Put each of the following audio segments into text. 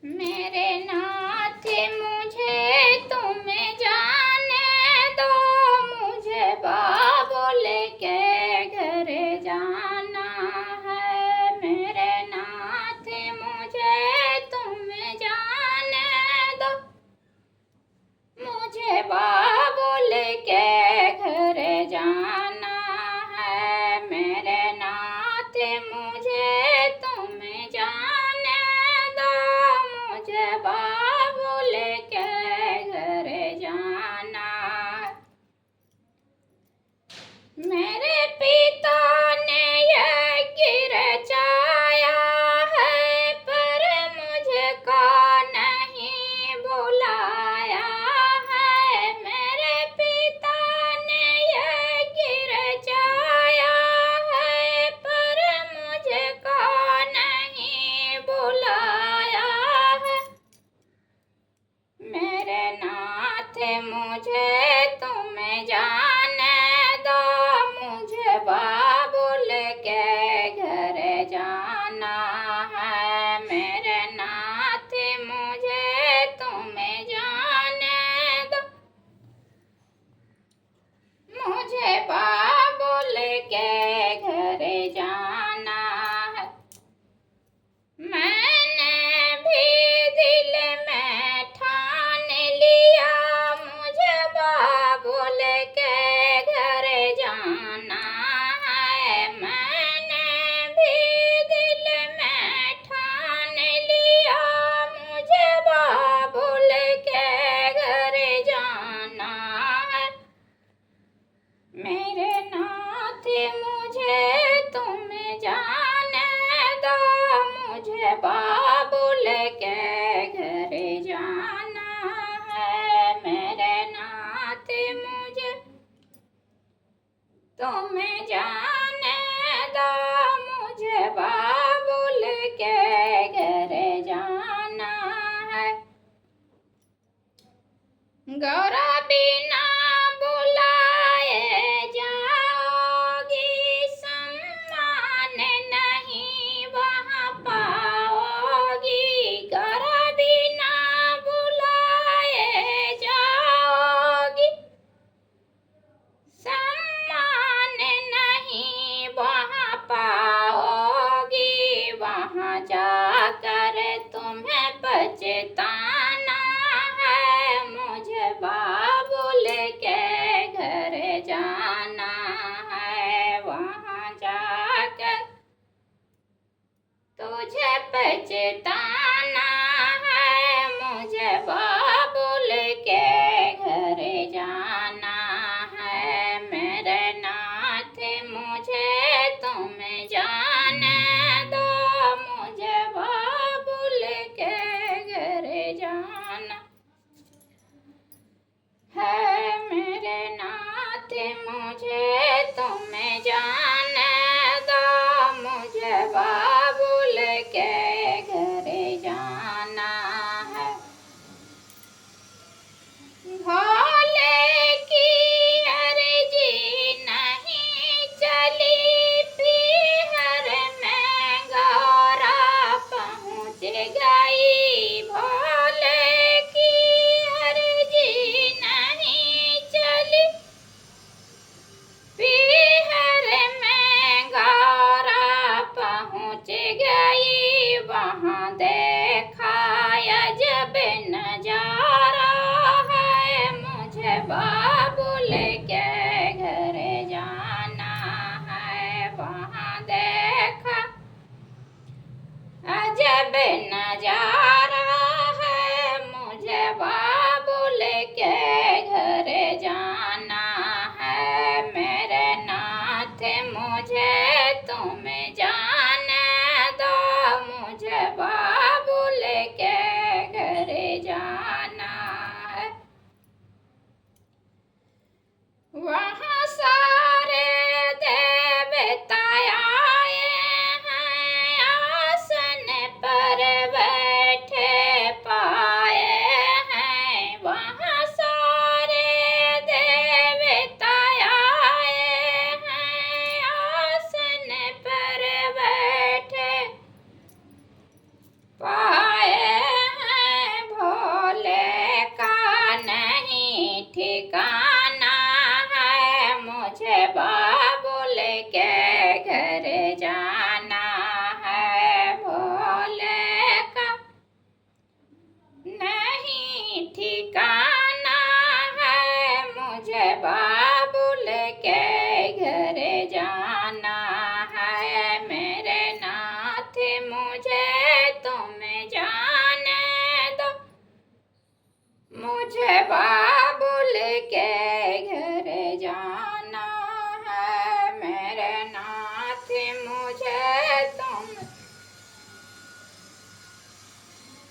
मेरे नाथ मुझे तुम जाने दो, मुझे बाबुल के घर जाना है। मेरे नाथ मुझे तुम जाने दो, मुझे बाबुल के घर जाना है। मेरे नाथ मुझे तुम जाने दो, मुझे बाबुल के घर जाना है। मेरे पिता ने यज्ञ रचाया है, पर मुझको नहीं बुलाया है। मेरे पिता ने यज्ञ रचाया है, पर मुझको नहीं बुलाया है। मेरे नाथ मुझे तुम जाने दो, मुझे बाबुल के घर जाना है। मेरे नाथ मुझे तुम जाने दो, मुझे बाबुल के घर जाना है। मैंने भी दिल में ठान लिया, मुझे बाबुल के घर जाना है। मैंने भी दिल में ठान लिया, मुझे बाबुल के घर जाना है। मेरे नाथ मुझे तुम जाने दो, मुझे बाबुल के घर जाना है। मेरे नाथ मुझे तुम जाने दो, मुझे बाबुल के घर जाना है। गौरा बिना बुलाए जाओगी, सम्मान नहीं वहाँ पाओगी। गौरा बिना बुलाए जाओगी, सम्मान नहीं वहाँ पाओगी। वहाँ जाकर तुम्हें पछताना है, मुझे बाबुल के घर जाना है। वहाँ जाकर तुझे पछताना है, मुझे बाबुल के घर जाना है। मेरे नाथ मुझे तुम जाने दो, मुझे बाबुल के घर जाना है। मेरे नाथ मुझे तुम जाने दो, मुझे बाबुल के घर जाना है। भोले की अर्जी नहीं चली, पीहर में गौरा पहुँच गई। भोले की अर्जी नहीं चली, पीहर में गौरा पहुँच गई। वहाँ देखा अजब नजारा है, मुझे बाबुल के घर जाना है। वहाँ देखा अजब नजारा है, मुझे बाबुल के घर जाना है। मेरे नाथ मुझे तुम जाने दो, मुझे बाबुल के घर जाना है। वहाँ सारे देवता आए हैं, आसन पर बैठे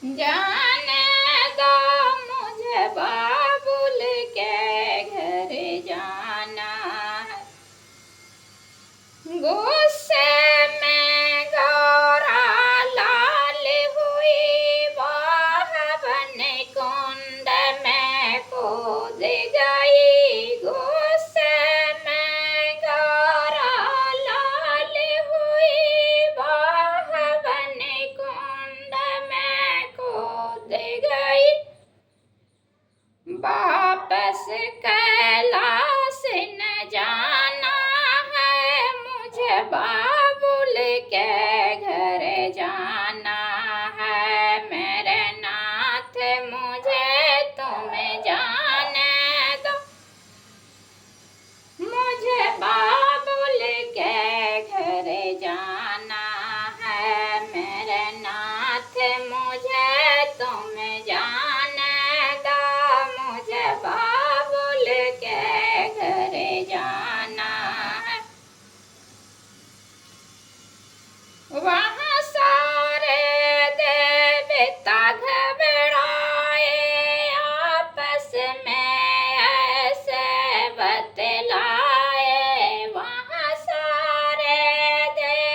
जाने दो मुझे बाबुल के घर जाना है। गुस्से में गौरा लाल हुई, वह बन कुंड में कूद गई। गुस्से में गौरा लाल हुई, वह बन कुंड में कूद गई। वापस कैलाश न जाना है, मुझे बाबुल के घर जाना है। मेरे नाथ मुझे तुम जाने दो, मुझे बाबुल के घर जाना है। मेरे नाथ मुझे तुम जाने दो, मुझे बाबुल के घर जाना है। वहाँ सारे देवता